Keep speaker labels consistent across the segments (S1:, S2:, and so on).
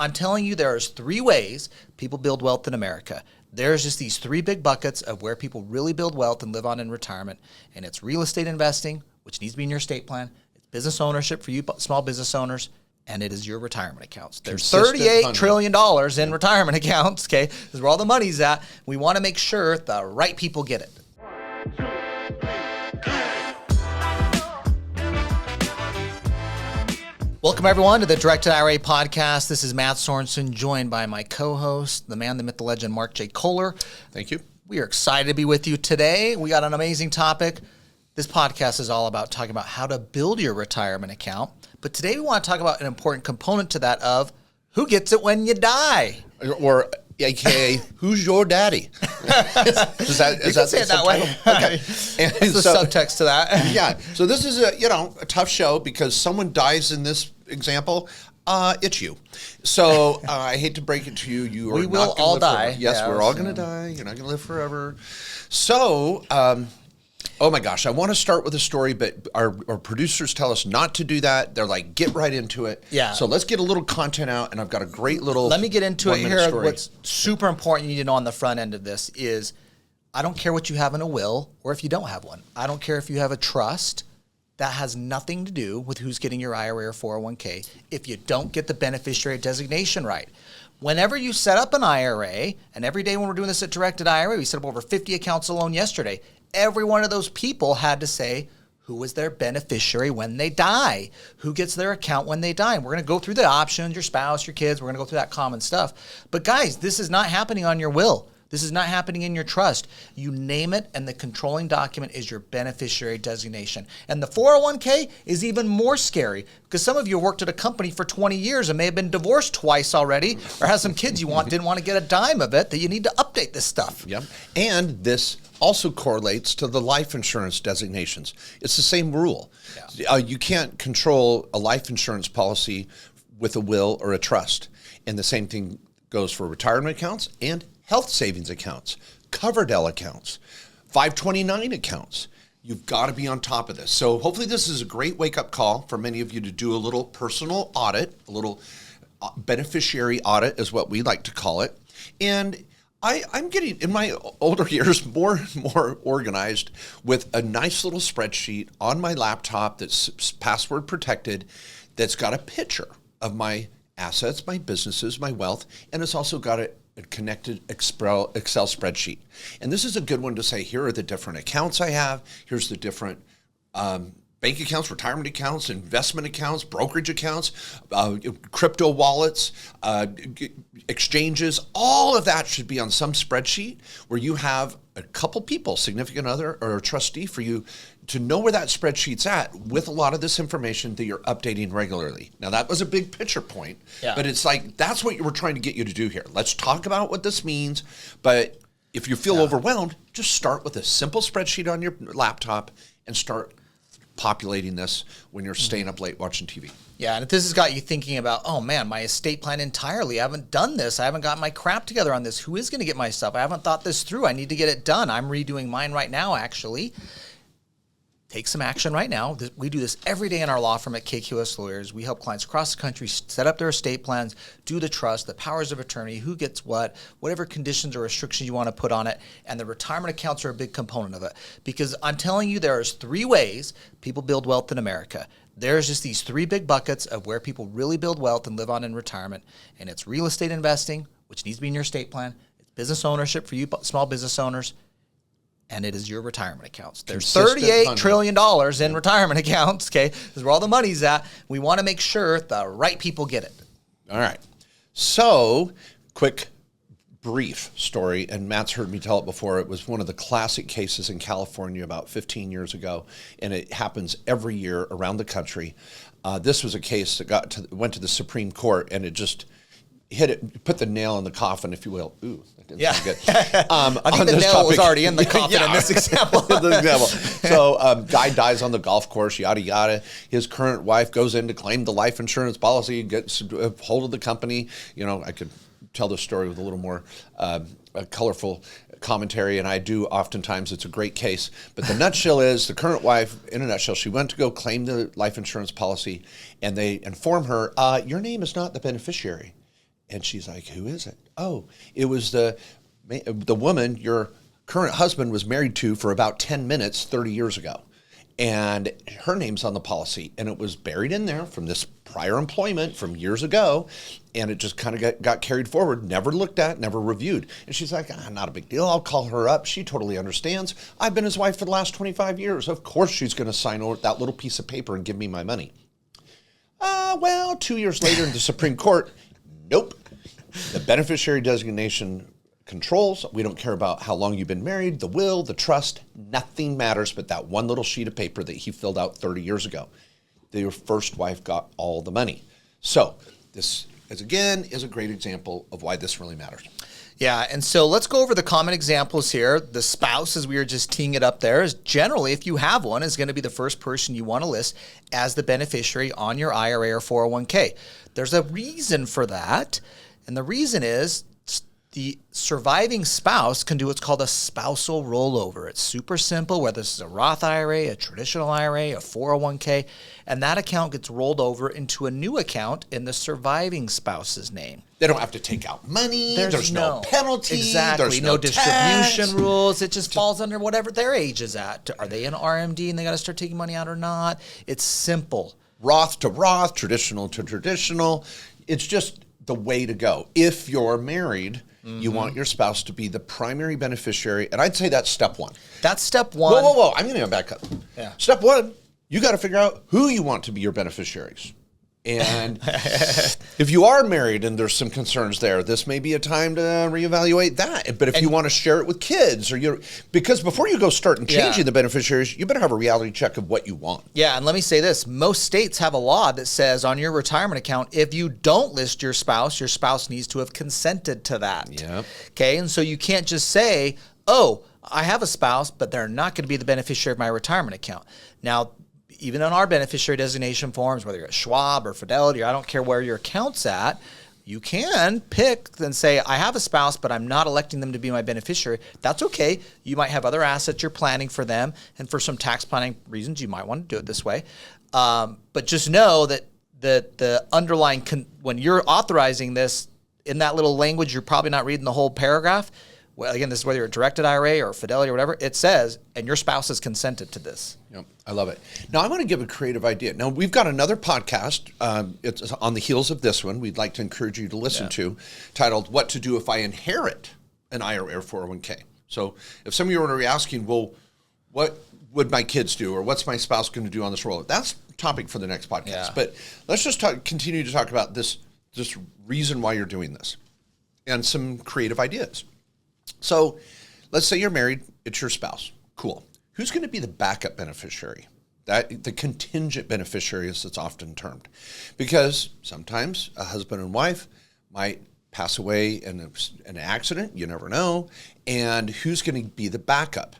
S1: I'm telling you, there's 3 ways people build wealth in America. There's just these 3 big buckets of where people really build wealth and live on in retirement. And it's real estate investing, which needs to be in your estate plan. It's business ownership for you small business owners. And it is your retirement accounts. There's $38 trillion in retirement accounts, okay? This is where all the money's at. We want to make sure the right people get it. Welcome, everyone, to the Directed IRA podcast. This is Matt Sorensen, joined by my co-host, the man, the myth, the legend, Mark J. Kohler.
S2: Thank you.
S1: We are excited to be with you today. We got an amazing topic. This podcast is all about talking about how to build your retirement account. But today we want to talk about an important component to that of who gets it when you die.
S2: Or AKA, who's your daddy? Is that
S1: say it that way.
S2: Okay.
S1: And What's the subtext to that?
S2: Yeah. So this is a tough show because someone dies in this example. It's you. So I hate to break it to you. You are
S1: we
S2: not
S1: will all die.
S2: Forever. Yes, we're all going to die. You're not going to live forever. So, oh my gosh, I want to start with a story, but our producers tell us not to do that. They're like, get right into it.
S1: Yeah.
S2: So let's get a little content out, and I've got a great little.
S1: Let me get into it here.
S2: Story.
S1: What's super important you need to know on the front end of this is I don't care what you have in a will or if you don't have one. I don't care if you have a trust. That has nothing to do with who's getting your IRA or 401k if you don't get the beneficiary designation right. Whenever you set up an IRA, and every day when we're doing this at Directed IRA, we set up over 50 accounts alone yesterday. Every one of those people had to say who was their beneficiary when they die, who gets their account when they die. And we're going to go through the options, your spouse, your kids. We're going to go through that common stuff. But guys, this is not happening on your will. This is not happening in your trust. You name it, and the controlling document is your beneficiary designation. And the 401k is even more scary because some of you worked at a company for 20 years and may have been divorced twice already or have some kids you didn't want to get a dime of it, that you need to update this stuff.
S2: Yep. And this also correlates to the life insurance designations. It's the same rule. Yeah. You can't control a life insurance policy with a will or a trust. And the same thing goes for retirement accounts and health savings accounts, covered L accounts, 529 accounts. You've got to be on top of this. So hopefully this is a great wake-up call for many of you to do a little personal audit, a little beneficiary audit is what we like to call it. And I'm getting, in my older years, more and more organized with a nice little spreadsheet on my laptop that's password protected, that's got a picture of my assets, my businesses, my wealth, and it's also got a connected Excel spreadsheet. And this is a good one to say, here are the different accounts I have. Here's the different bank accounts, retirement accounts, investment accounts, brokerage accounts, crypto wallets, exchanges. All of that should be on some spreadsheet where you have a couple people, significant other or a trustee, for you to know where that spreadsheet's at with a lot of this information that you're updating regularly. Now, that was a big picture point, but it's like, that's what we're trying to get you to do here. Let's talk about what this means. But if you feel overwhelmed, just start with a simple spreadsheet on your laptop and start populating this when you're staying up late watching TV.
S1: Yeah, and if this has got you thinking about, oh man, my estate plan entirely, I haven't done this, I haven't got my crap together on this, who is going to get my stuff? I haven't thought this through, I need to get it done. I'm redoing mine right now, actually. Take some action right now. We do this every day in our law firm at KQS Lawyers. We help clients across the country set up their estate plans, do the trust, the powers of attorney, who gets what, whatever conditions or restrictions you want to put on it. And the retirement accounts are a big component of it. Because I'm telling you, there's 3 ways people build wealth in America. There's just these 3 big buckets of where people really build wealth and live on in retirement. And it's real estate investing, which needs to be in your estate plan. It's business ownership for you small business owners. And it is your retirement accounts. There's $38 trillion in retirement accounts, okay? This is where all the money's at. We want to make sure the right people get it.
S2: All right. So, quick, brief story, and Matt's heard me tell it before. It was one of the classic cases in California about 15 years ago, and it happens every year around the country. This was a case that went to the Supreme Court, and it just put the nail in the coffin, if you will. Ooh, that didn't sound good.
S1: I think the nail was already in the coffin in this example.
S2: So, guy dies on the golf course, yada, yada. His current wife goes in to claim the life insurance policy, gets a hold of the company. You know, I could tell the story with a little more colorful commentary, and I do oftentimes. It's a great case. But the nutshell is, the current wife, in a nutshell, she went to go claim the life insurance policy, and they inform her, your name is not the beneficiary. And she's like, who is it? Oh, it was the woman your current husband was married to for about 10 minutes 30 years ago. And her name's on the policy, and it was buried in there from this prior employment from years ago, and it just kind of got carried forward, never looked at, never reviewed. And she's like, not a big deal. I'll call her up. She totally understands. I've been his wife for the last 25 years. Of course she's going to sign over that little piece of paper and give me my money. Well, 2 years later in the Supreme Court, nope. The beneficiary designation controls. We don't care about how long you've been married, the will, the trust, nothing matters but that one little sheet of paper that he filled out 30 years ago. Your first wife got all the money. So this, again, is a great example of why this really matters.
S1: Yeah, and so let's go over the common examples here. The spouse, as we were just teeing it up there, is generally, if you have one, is going to be the first person you want to list as the beneficiary on your IRA or 401k. There's a reason for that, and the reason is the surviving spouse can do what's called a spousal rollover. It's super simple, whether this is a Roth IRA, a traditional IRA, a 401k, and that account gets rolled over into a new account in the surviving spouse's name.
S2: They don't have to take out money. There's no penalty.
S1: Exactly.
S2: There's
S1: no distribution
S2: tax
S1: rules. It just falls under whatever their age is at. Are they in RMD and they got to start taking money out or not? It's simple.
S2: Roth to Roth, traditional to traditional. It's just the way to go. If you're married, you want your spouse to be the primary beneficiary. And I'd say that's step one.
S1: That's step one.
S2: Whoa. I'm going to back up.
S1: Yeah.
S2: Step one, you got to figure out who you want to be your beneficiaries. And if you are married and there's some concerns there, this may be a time to reevaluate that. But if you want to share it with kids, because before you go start changing the beneficiaries, you better have a reality check of what you want.
S1: Yeah, and let me say this. Most states have a law that says on your retirement account, if you don't list your spouse needs to have consented to that.
S2: Yep.
S1: Okay, and so you can't just say, oh, I have a spouse, but they're not going to be the beneficiary of my retirement account. Now, even on our beneficiary designation forms, whether you're at Schwab or Fidelity, or I don't care where your account's at, you can pick and say, I have a spouse, but I'm not electing them to be my beneficiary. That's okay. You might have other assets you're planning for them, and for some tax planning reasons, you might want to do it this way. But just know that the underlying, when you're authorizing this, in that little language, you're probably not reading the whole paragraph. Well, again, this is whether you're a directed IRA or Fidelity or whatever, it says, and your spouse has consented to this.
S2: Yep, I love it. Now, I want to give a creative idea. Now, we've got another podcast. It's on the heels of this one. We'd like to encourage you to listen to, titled, What to Do If I Inherit an IRA or 401k. So if some of you are asking, well, what would my kids do, or what's my spouse going to do on this roll? That's a topic for the next podcast.
S1: Yeah.
S2: But let's just continue to talk about this reason why you're doing this and some creative ideas. So let's say you're married, it's your spouse. Cool. Who's going to be the backup beneficiary? The contingent beneficiary, as it's often termed. Because sometimes a husband and wife might pass away in an accident, you never know, and who's going to be the backup?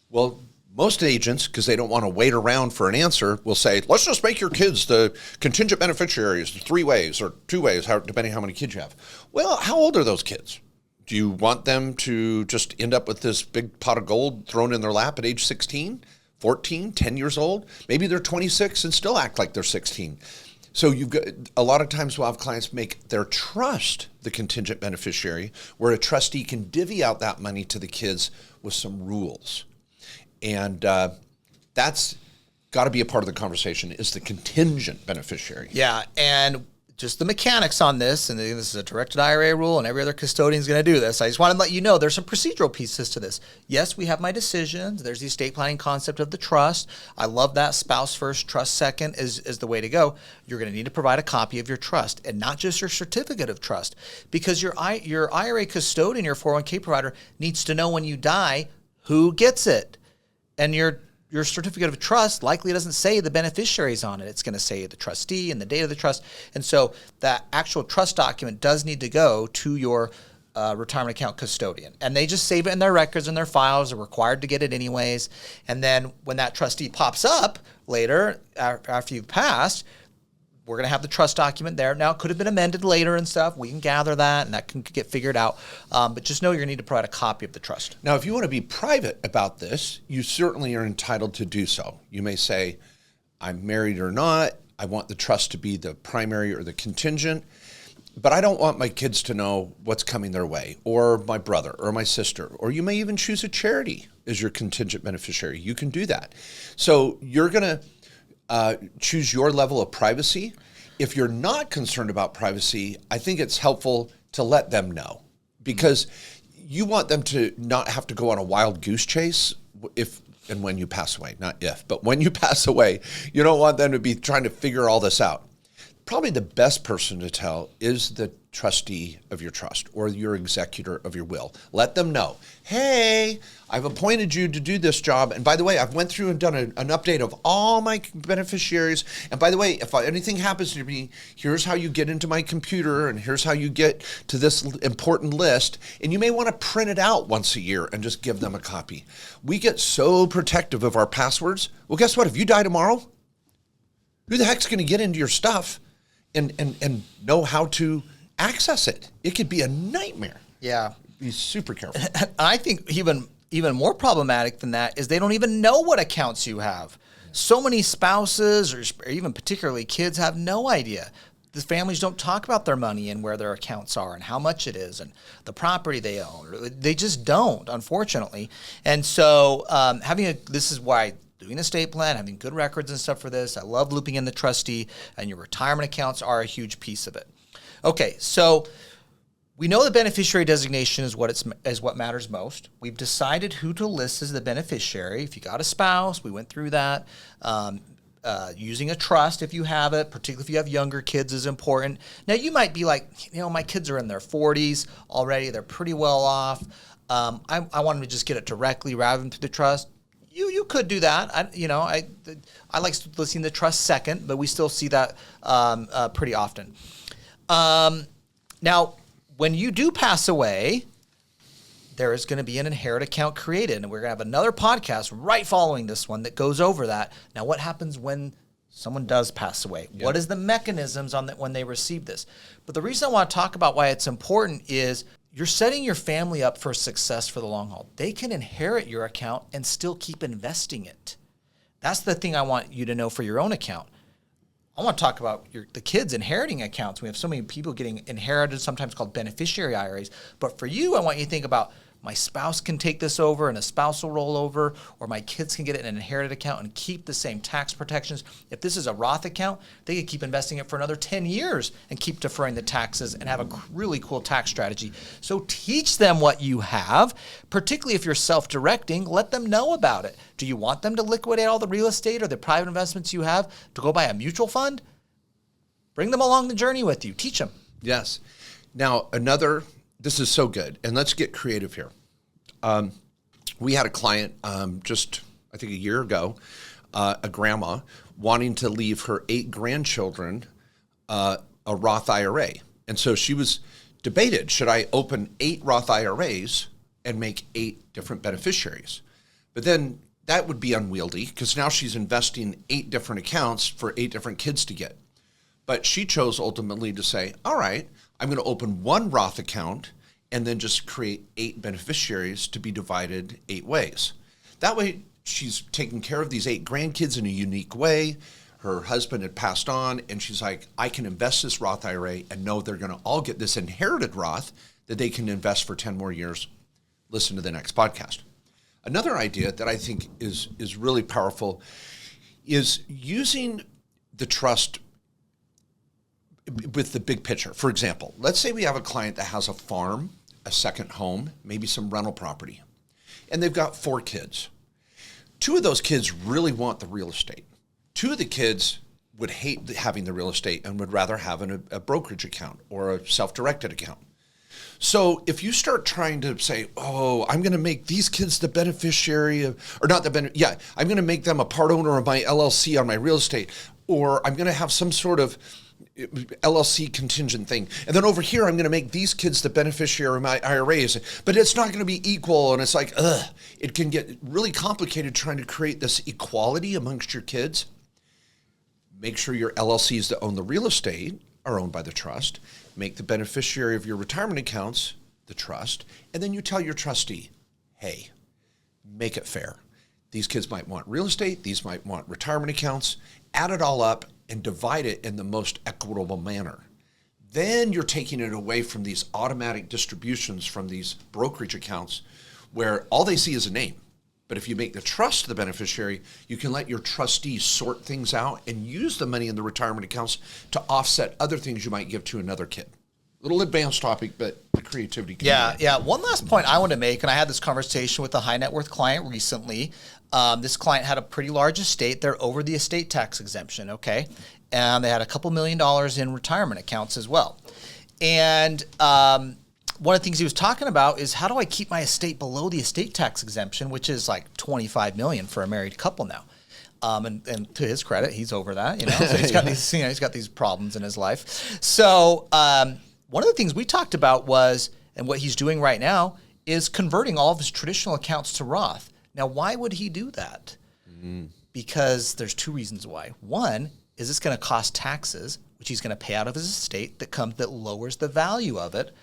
S2: Well, most agents, because they don't want to wait around for an answer, will say, let's just make your kids the contingent beneficiaries 3 ways or 2 ways, depending how many kids you have. Well, how old are those kids? Do you want them to just end up with this big pot of gold thrown in their lap at age 16, 14, 10 years old? Maybe they're 26 and still act like they're 16. So you've got a lot of times we'll have clients make their trust the contingent beneficiary, where a trustee can divvy out that money to the kids with some rules. And that's got to be a part of the conversation, is the contingent beneficiary.
S1: Yeah, and just the mechanics on this, and this is a directed IRA rule, and every other custodian is going to do this. I just want to let you know there's some procedural pieces to this. Yes, we have my decisions. There's the estate planning concept of the trust. I love that. Spouse first, trust second is the way to go. You're going to need to provide a copy of your trust, and not just your certificate of trust, because your IRA custodian, your 401k provider, needs to know when you die who gets it. And your certificate of trust likely doesn't say the beneficiaries on it. It's going to say the trustee and the date of the trust. And so that actual trust document does need to go to your retirement account custodian. And they just save it in their records and their files. They're required to get it anyways. And then when that trustee pops up later, after you've passed, we're going to have the trust document there. Now, it could have been amended later and stuff. We can gather that, and that can get figured out. But just know you're going to need to provide a copy of the trust.
S2: Now, if you want to be private about this, you certainly are entitled to do so. You may say, I'm married or not. I want the trust to be the primary or the contingent. but I don't want my kids to know what's coming their way, or my brother or my sister, or you may even choose a charity as your contingent beneficiary. You can do that. So you're going to choose your level of privacy. If you're not concerned about privacy, I think it's helpful to let them know, because you want them to not have to go on a wild goose chase if and when you pass away. Not if, but when you pass away, you don't want them to be trying to figure all this out. Probably the best person to tell is the trustee of your trust or your executor of your will. Let them know, hey, I've appointed you to do this job. And by the way, I've went through and done an update of all my beneficiaries. And by the way, if anything happens to me, here's how you get into my computer and here's how you get to this important list. And you may want to print it out once a year and just give them a copy. We get so protective of our passwords. Well, guess what? If you die tomorrow, who the heck's going to get into your stuff and know how to access it? It could be a nightmare.
S1: Yeah.
S2: Be super careful.
S1: I think even more problematic than that is they don't even know what accounts you have. So many spouses or even particularly kids have no idea. The families don't talk about their money and where their accounts are and how much it is and the property they own. They just don't, unfortunately. And so this is why doing an estate plan, having good records and stuff for this. I love looping in the trustee, and your retirement accounts are a huge piece of it. Okay, so we know the beneficiary designation is what matters most. We've decided who to list as the beneficiary. If you got a spouse, we went through that. Using a trust if you have it, particularly if you have younger kids, is important. Now, you might be like, my kids are in their 40s already. They're pretty well off. I want them to just get it directly rather than through the trust. You could do that. I like listing the trust second, but we still see that pretty often. Now, when you do pass away, there is going to be an inherit account created, and we're going to have another podcast right following this one that goes over that. Now, what happens when someone does pass away? Yep. What is the mechanisms on that when they receive this? But the reason I want to talk about why it's important is you're setting your family up for success for the long haul. They can inherit your account and still keep investing it. That's the thing I want you to know for your own account. I want to talk about the kids inheriting accounts. We have so many people getting inherited, sometimes called beneficiary IRAs. But for you, I want you to think about, my spouse can take this over and a spousal rollover, or my kids can get it in an inherited account and keep the same tax protections. If this is a Roth account, they could keep investing it for another 10 years and keep deferring the taxes and have a really cool tax strategy. So teach them what you have, particularly if you're self-directing. Let them know about it. Do you want them to liquidate all the real estate or the private investments you have to go buy a mutual fund? Bring them along the journey with you. Teach them.
S2: Yes. Now, this is so good, and let's get creative here. We had a client just, I think, a year ago, a grandma wanting to leave her 8 grandchildren a Roth IRA. And so she was debated, should I open 8 Roth IRAs and make 8 different beneficiaries? But then that would be unwieldy, because now she's investing 8 different accounts for 8 different kids to get. But she chose ultimately to say, all right, I'm going to open 1 Roth account and then just create 8 beneficiaries to be divided 8 ways. That way, she's taking care of these 8 grandkids in a unique way. Her husband had passed on, and she's like, I can invest this Roth IRA and know they're going to all get this inherited Roth that they can invest for 10 more years. Listen to the next podcast. Another idea that I think is really powerful is using the trust with the big picture. For example, let's say we have a client that has a farm, a second home, maybe some rental property, and they've got 4 kids. 2 of those kids really want the real estate. 2 of the kids would hate having the real estate and would rather have a brokerage account or a self-directed account. So if you start trying to say, oh, I'm going to make these kids the beneficiary of, or not the I'm going to make them a part owner of my LLC on my real estate, or I'm going to have some sort of LLC contingent thing. And then over here, I'm going to make these kids the beneficiary of my IRAs, but it's not going to be equal. And it's like, it can get really complicated trying to create this equality amongst your kids. Make sure your LLCs that own the real estate are owned by the trust. Make the beneficiary of your retirement accounts the trust. And then you tell your trustee, hey, make it fair. These kids might want real estate. These might want retirement accounts. Add it all up and divide it in the most equitable manner. then you're taking it away from these automatic distributions from these brokerage accounts where all they see is a name. But if you make the trust the beneficiary, you can let your trustees sort things out and use the money in the retirement accounts to offset other things you might give to another kid. Little advanced topic, but the creativity.
S1: Yeah. One last point I want to make, and I had this conversation with a high net worth client recently. This client had a pretty large estate. They're over the estate tax exemption, okay? And they had a couple $1 million in retirement accounts as well. And one of the things he was talking about is, how do I keep my estate below the estate tax exemption, which is like $25 million for a married couple now. And to his credit, he's over that, So he's got these, he's got these problems in his life. So one of the things we talked about was, and what he's doing right now, is converting all of his traditional accounts to Roth. Now, why would he do that? Because there's two reasons why. One is it's going to cost taxes, which he's going to pay out of his estate that lowers the value of it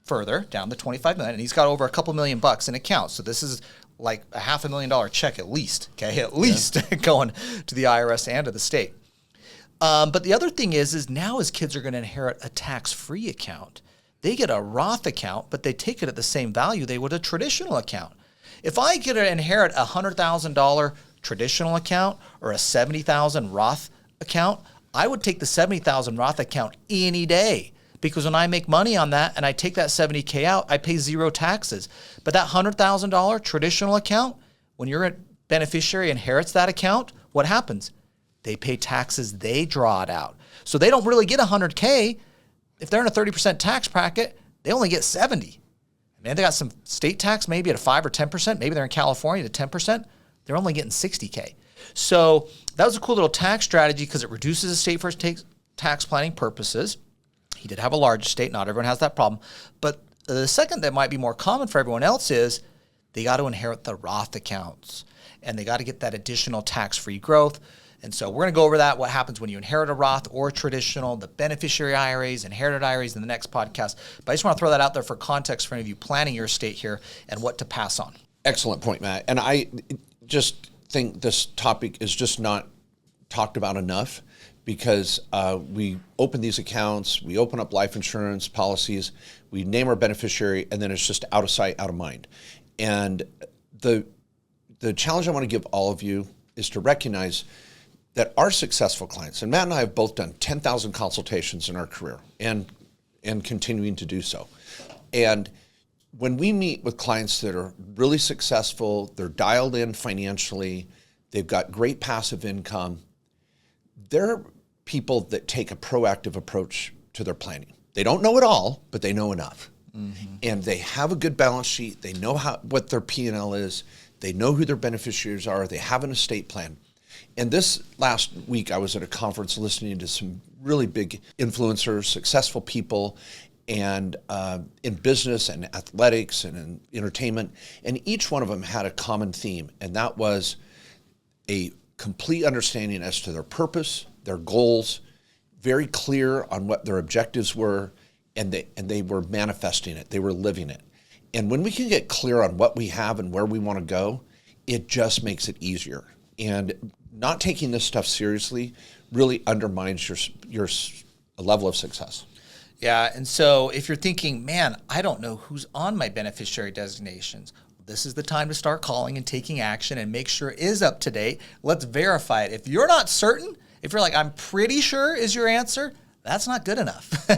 S1: further down to $25 million. And he's got over a couple $1 million in accounts. So this is like a $500,000 check at least, okay? At least going to the IRS and to the state. But the other thing is now his kids are going to inherit a tax-free account. They get a Roth account, but they take it at the same value they would a traditional account. If I get to inherit a $100,000 traditional account or a $70,000 Roth account, I would take the $70,000 Roth account any day, because when I make money on that and I take that $70K out, I pay zero taxes. But that $100,000 traditional account, when your beneficiary inherits that account, what happens? They pay taxes, they draw it out. So they don't really get $100K. If they're in a 30% tax bracket, they only get 70. Man, they got some state tax maybe at a 5 or 10%. Maybe they're in California to 10%. They're only getting 60K. So that was a cool little tax strategy because it reduces estate for tax planning purposes. He did have a large estate. Not everyone has that problem. But the second that might be more common for everyone else is they got to inherit the Roth accounts, and they got to get that additional tax-free growth. And so we're going to go over that, what happens when you inherit a Roth or traditional, the beneficiary IRAs, inherited IRAs in the next podcast. But I just want to throw that out there for context for any of you planning your estate here and what to pass on.
S2: Excellent point, Matt. And I just think this topic is just not talked about enough, because we open these accounts, we open up life insurance policies, we name our beneficiary, and then it's just out of sight, out of mind. And the challenge I want to give all of you is to recognize that our successful clients, and Matt and I have both done 10,000 consultations in our career and continuing to do so. And when we meet with clients that are really successful, they're dialed in financially, they've got great passive income, they're people that take a proactive approach to their planning. They don't know it all, but they know enough. Mm-hmm. And they have a good balance sheet. They know what their P&L is. They know who their beneficiaries are. They have an estate plan. And this last week, I was at a conference listening to some really big influencers, successful people, and in business and athletics and in entertainment. And each one of them had a common theme, and that was a complete understanding as to their purpose, their goals, very clear on what their objectives were, and they were manifesting it. They were living it. And when we can get clear on what we have and where we want to go, it just makes it easier. And not taking this stuff seriously really undermines your level of success.
S1: Yeah, and so if you're thinking, man, I don't know who's on my beneficiary designations, this is the time to start calling and taking action and make sure it is up to date. Let's verify it. If you're not certain, if you're like, I'm pretty sure is your answer, that's not good enough.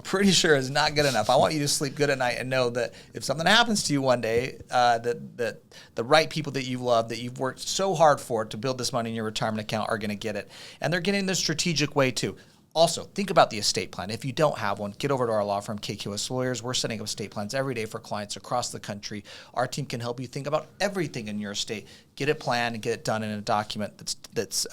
S1: Pretty sure is not good enough. I want you to sleep good at night and know that if something happens to you one day, that the right people that you love, that you've worked so hard for to build this money in your retirement account are going to get it. And they're getting the strategic way too. Also, think about the estate plan. If you don't have one, get over to our law firm, KQS Lawyers. We're setting up estate plans every day for clients across the country. Our team can help you think about everything in your estate. Get it planned and get it done in a document that's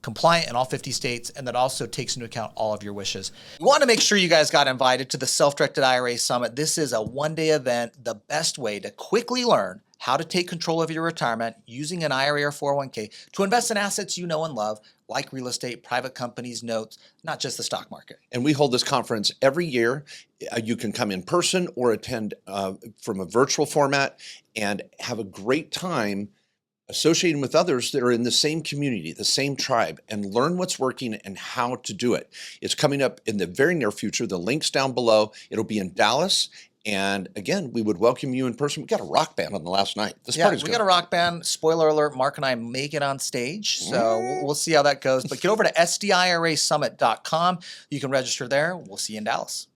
S1: compliant in all 50 states, and that also takes into account all of your wishes. We want to make sure you guys got invited to the Self-Directed IRA Summit. This is a one-day event, the best way to quickly learn how to take control of your retirement using an IRA or 401k to invest in assets you know and love, like real estate, private companies, notes, not just the stock market.
S2: And we hold this conference every year. You can come in person or attend from a virtual format and have a great time associating with others that are in the same community, the same tribe, and learn what's working and how to do it. It's coming up in the very near future. The link's down below. It'll be in Dallas. And again, we would welcome you in person. We got a rock band on the last night. This party's
S1: we got a rock band. Spoiler alert, Mark and I make it on stage. So we'll see how that goes. But get over to sdirasummit.com. You can register there. We'll see you in Dallas.